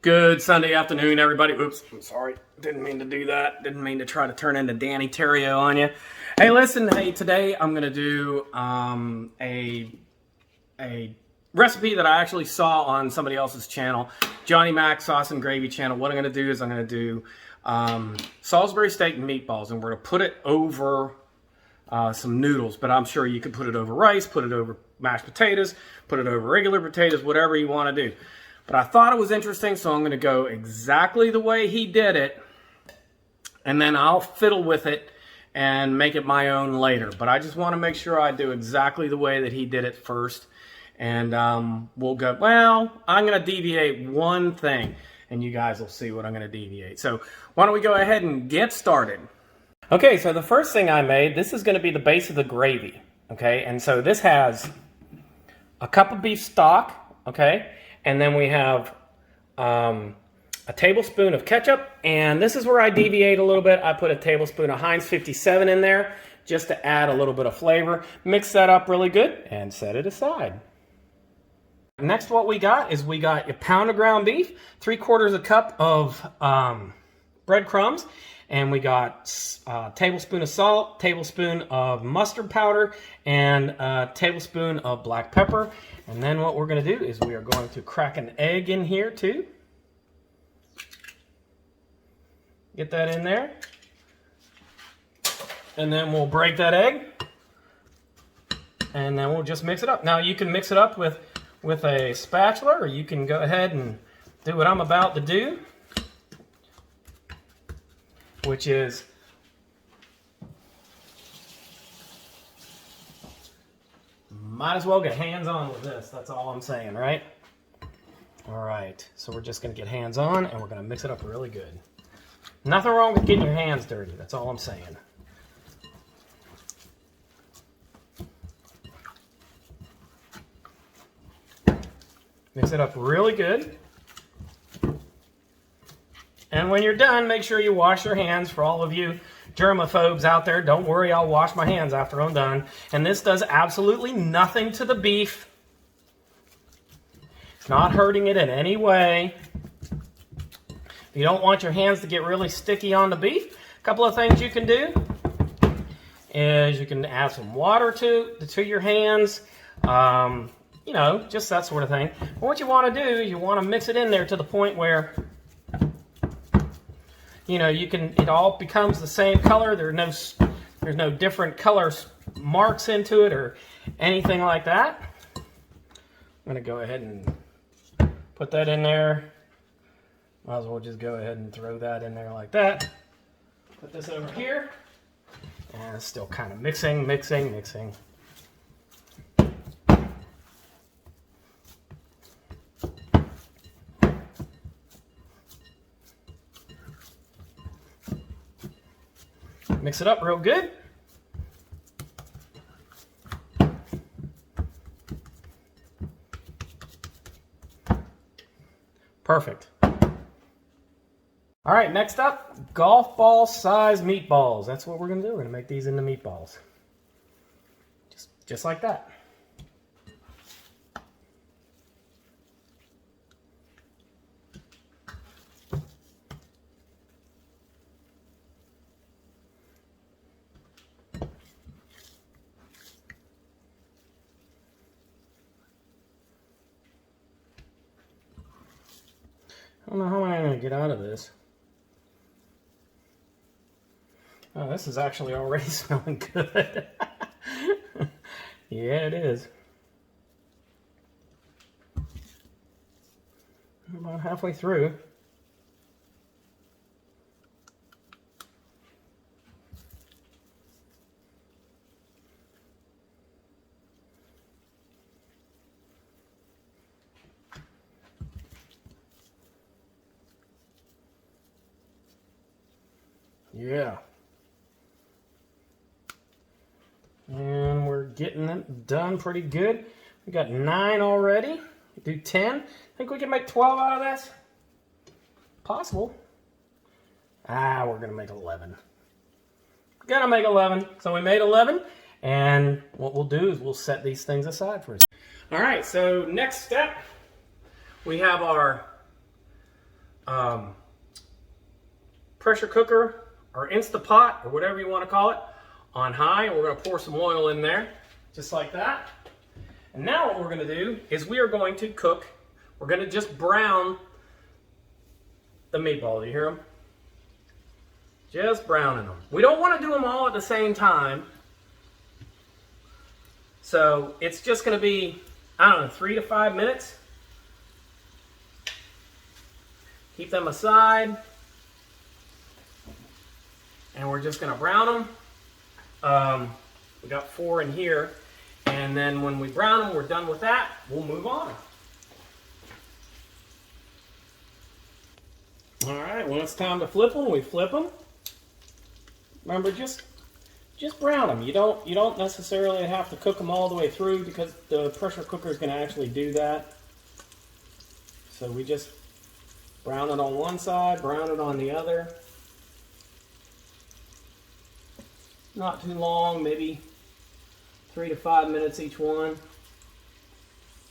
Good Sunday afternoon, everybody. Oops, I'm sorry. Didn't mean to do that. Didn't mean to try to turn into Danny Terrio on you. Hey, listen. Hey, today I'm going to do a recipe that I actually saw on somebody else's channel, Johnny Mac's Sauce and Gravy channel. What I'm going to do is I'm going to do Salisbury steak and meatballs, and we're going to put it over some noodles, but I'm sure you could put it over rice, put it over mashed potatoes, put it over regular potatoes, whatever you want to do. But I thought it was interesting, so I'm going to go exactly the way he did it, and then I'll fiddle with it and make it my own later. But I just want to make sure I do exactly the way that he did it first, and we'll go, well, I'm going to deviate one thing, and you guys will see what I'm going to deviate. So why don't we go ahead and get started. Okay, so the first thing I made, this is going to be the base of the gravy, okay? And so this has a cup of beef stock, okay? And then we have a tablespoon of ketchup, and this is where I deviate a little bit. I put a tablespoon of Heinz 57 in there just to add a little bit of flavor. Mix that up really good and set it aside. Next, what we got is we got a pound of ground beef, 3/4 a cup of breadcrumbs, and we got a tablespoon of salt, tablespoon of mustard powder, and a tablespoon of black pepper. And then what we're going to do is we are going to crack an egg in here too. Get that in there. And then we'll break that egg. And then we'll just mix it up. Now you can mix it up with a spatula, or you can go ahead and do what I'm about to do, which is might as well get hands-on with this. That's all I'm saying, right? All right, so we're just going to get hands-on, and we're going to mix it up really good. Nothing wrong with getting your hands dirty. That's all I'm saying. Mix it up really good. And when you're done, make sure you wash your hands. For all of you germaphobes out there, don't worry, I'll wash my hands after I'm done. And this does absolutely nothing to the beef. It's not hurting it in any way. If you don't want your hands to get really sticky on the beef, a couple of things you can do is you can add some water to your hands. You know, just that sort of thing. But what you want to do is you want to mix it in there to the point where, you know, it all becomes the same color. There's no different color marks into it or anything like that. I'm going to go ahead and put that in there. Might as well just go ahead and throw that in there like that. Put this over here. And it's still kind of mixing. Mix it up real good. Perfect. All right, next up, golf ball size meatballs. That's what we're going to do. We're going to make these into meatballs. Just like that. I don't know how I'm going to get out of this. Oh, this is actually already smelling good. Yeah, it is. About halfway through. Yeah. And we're getting it done pretty good. We got 9 already. We do 10. Think we can make 12 out of this? Possible. We're going to make 11. Gonna make 11. So we made 11, and what we'll do is we'll set these things aside for a second. All right, so next step, we have our pressure cooker or Instapot or whatever you want to call it on high, and we're going to pour some oil in there just like that. And now what we're going to do is we are going to cook. We're going to just brown the meatball. Do you hear them? Just browning them. We don't want to do them all at the same time. So it's just going to be, I don't know, 3 to 5 minutes. Keep them aside. And we're just going to brown them. We got 4 in here. And then when we brown them, we're done with that. We'll move on. All right, when it's time to flip them, we flip them. Remember, just brown them. You don't necessarily have to cook them all the way through because the pressure cooker is going to actually do that. So we just brown it on one side, brown it on the other. Not too long, maybe 3 to 5 minutes each one.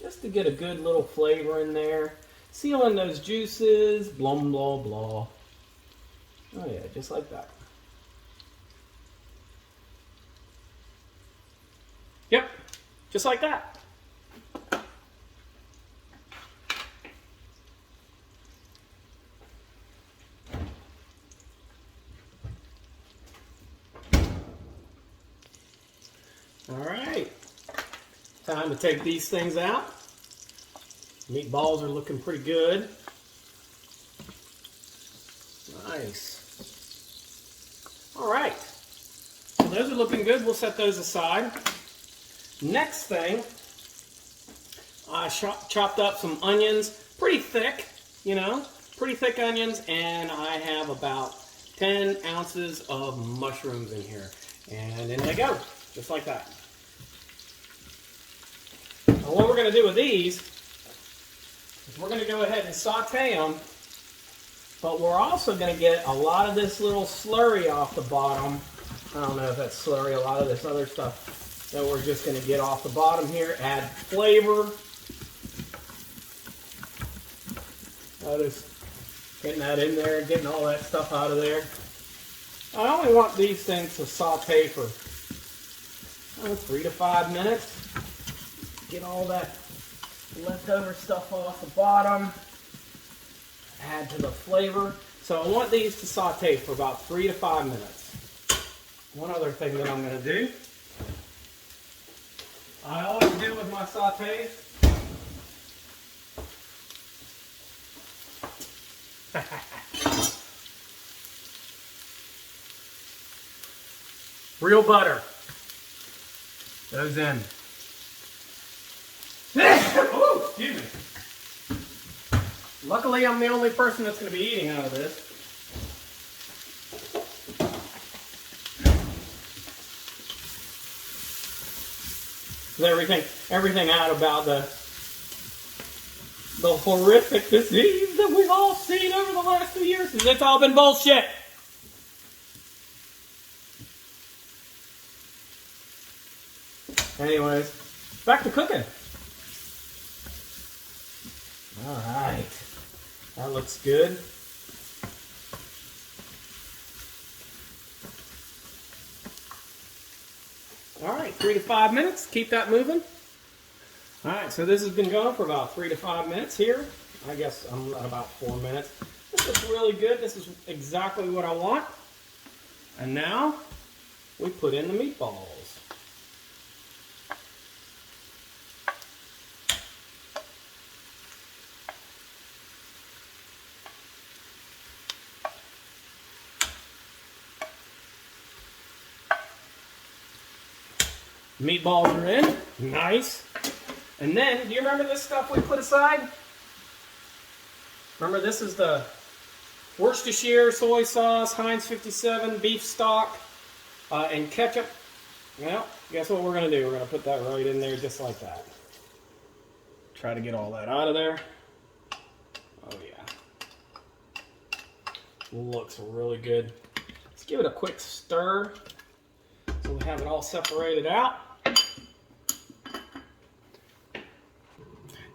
Just to get a good little flavor in there. Seal in those juices, blah, blah, blah. Oh yeah, just like that. Yep, just like that. All right, time to take these things out. Meatballs are looking pretty good. Nice. All right, so those are looking good. We'll set those aside. Next thing, I chopped up some onions, pretty thick, you know, pretty thick onions, and I have about 10 ounces of mushrooms in here. And in they go, just like that. Now what we're going to do with these is we're going to go ahead and saute them, but we're also going to get a lot of this little slurry off the bottom. I don't know if that's slurry, a lot of this other stuff that we're just going to get off the bottom here, add flavor. Just getting that in there, getting all that stuff out of there. I only want these things to saute for 3 to 5 minutes. Get all that leftover stuff off the bottom. Add to the flavor. So I want these to saute for about 3 to 5 minutes. One other thing that I'm going to do, I always do with my sautés, real butter goes in. Oh, excuse me. Luckily, I'm the only person that's going to be eating out of this. Everything out about the horrific disease that we've all seen over the last 2 years. It's all been bullshit. Anyways, back to cooking. All right, that looks good. All right, 3 to 5 minutes. Keep that moving. All right, so this has been going for about 3 to 5 minutes here. I guess I'm at about 4 minutes. This looks really good. This is exactly what I want. And now we put in the meatballs. Meatballs are in. Nice. And then, do you remember this stuff we put aside? Remember, this is the Worcestershire soy sauce, Heinz 57, beef stock, and ketchup. Well, guess what we're going to do? We're going to put that right in there just like that. Try to get all that out of there. Oh, yeah. Looks really good. Let's give it a quick stir so we have it all separated out.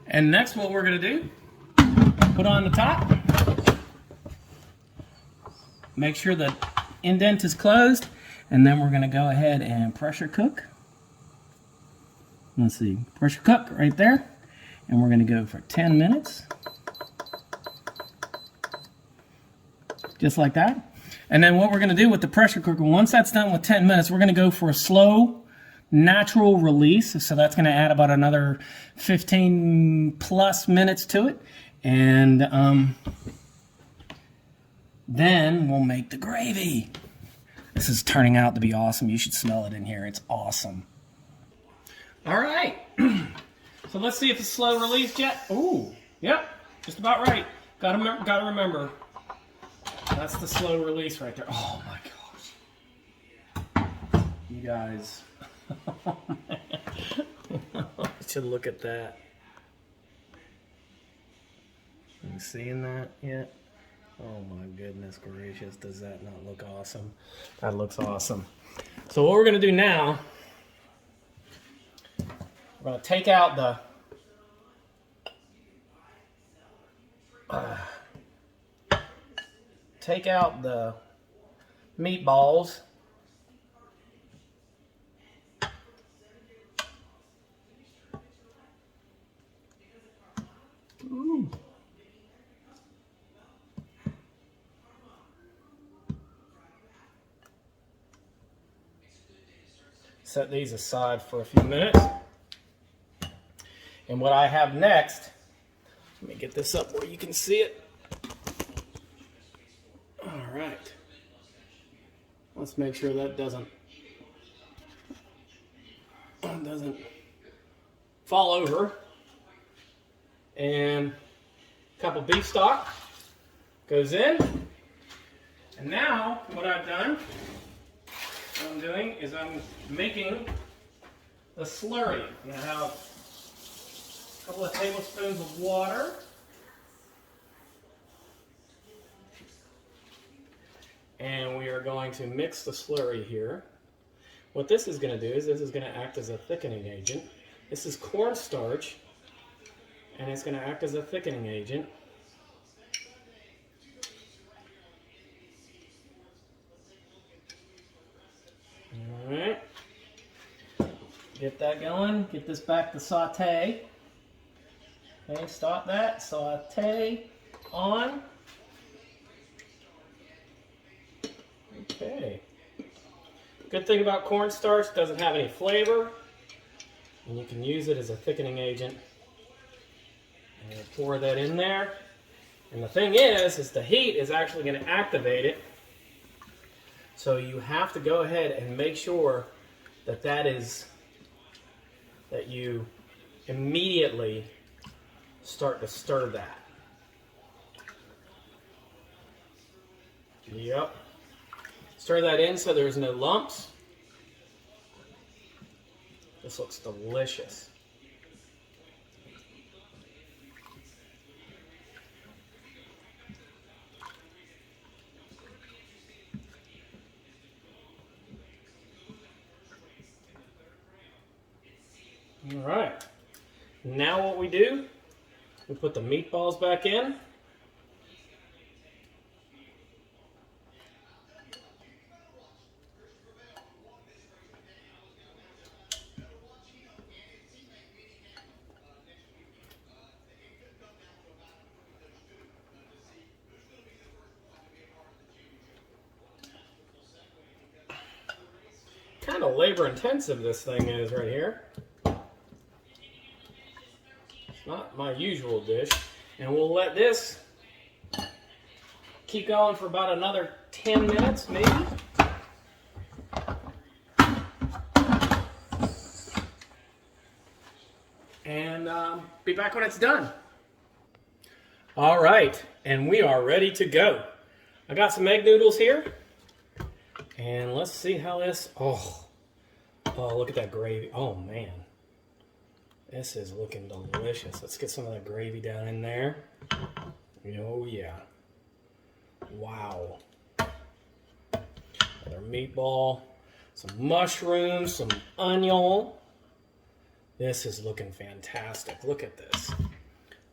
And next what we're going to do, put on the top, make sure the indent is closed, and then we're going to go ahead and pressure cook. Let's see, pressure cook right there, and we're going to go for 10 minutes. Just like that. And then what we're going to do with the pressure cooker, once that's done with 10 minutes, we're going to go for a slow, natural release. So that's going to add about another 15 plus minutes to it. And then we'll make the gravy. This is turning out to be awesome. You should smell it in here. It's awesome. All right. So let's see if it's slow released yet. Ooh, yep, just about right. Gotta remember. That's the slow release right there. Oh my gosh. You guys. You should look at that. Are you seeing that yet? Oh my goodness gracious, does that not look awesome? That looks awesome. So what we're gonna do now, we're gonna take out the meatballs. Ooh. Set these aside for a few minutes. And what I have next, let me get this up where you can see it. All right. Let's make sure that doesn't fall over. And a couple beef stock goes in. And now what I'm doing is I'm making the slurry. I'm gonna have a couple of tablespoons of water. And we are going to mix the slurry here. What this is going to do is this is going to act as a thickening agent. This is cornstarch, and it's going to act as a thickening agent. All right. Get that going. Get this back to saute. Okay, stop that. Saute on. Okay. Good thing about cornstarch, doesn't have any flavor, and you can use it as a thickening agent. And pour that in there. And the thing is the heat is actually going to activate it. So you have to go ahead and make sure that you immediately start to stir that. Yep. Stir that in so there's no lumps. This looks delicious. All right. Now what we do, we put the meatballs back in. Kind of labor intensive this thing is right here. It's not my usual dish. And we'll let this keep going for about another 10 minutes maybe. And be back when it's done. All right, and we are ready to go. I got some egg noodles here. And let's see how this, oh, look at that gravy. Oh, man. This is looking delicious. Let's get some of that gravy down in there. Oh, yeah. Wow. Another meatball, some mushrooms, some onion. This is looking fantastic. Look at this.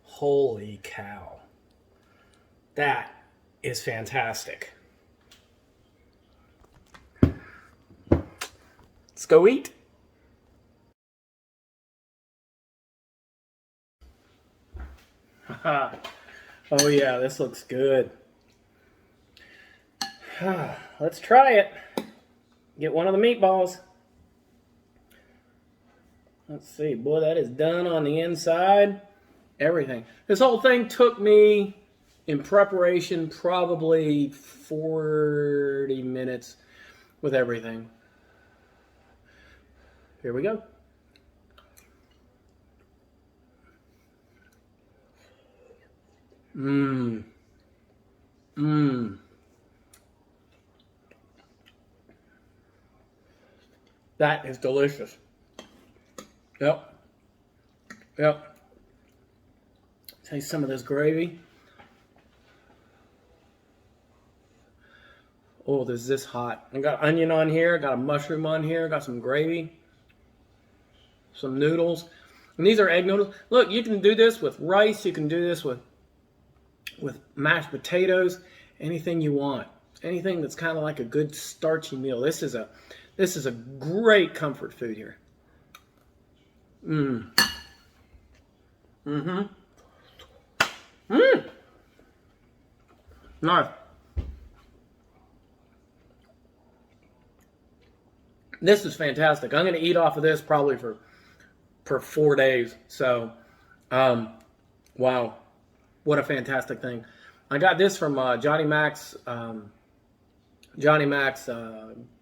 Holy cow. That is fantastic. Let's go eat. Oh yeah, this looks good. Let's try it. Get one of the meatballs. Let's see. Boy, that is done on the inside. Everything. This whole thing took me, in preparation, probably 40 minutes with everything. Here we go. Mmm. Mmm. That is delicious. Yep. Yep. Taste some of this gravy. Oh, this is hot. I got onion on here, got a mushroom on here, got some gravy, some noodles. And these are egg noodles. Look, you can do this with rice, you can do this with mashed potatoes, anything you want. Anything that's kind of like a good starchy meal. This is a great comfort food here. Mmm. Mm-hmm. Mmm. Nice. This is fantastic. I'm going to eat off of this probably for 4 days. So, wow. What a fantastic thing. I got this from Johnny Mac's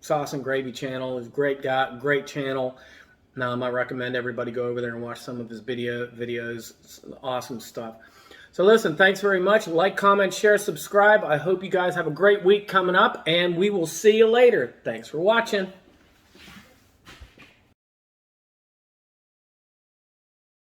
Sauce and Gravy channel. He's a great guy, great channel. Now, I recommend everybody go over there and watch some of his videos. It's awesome stuff. So listen, thanks very much. Like, comment, share, subscribe. I hope you guys have a great week coming up, and we will see you later. Thanks for watching.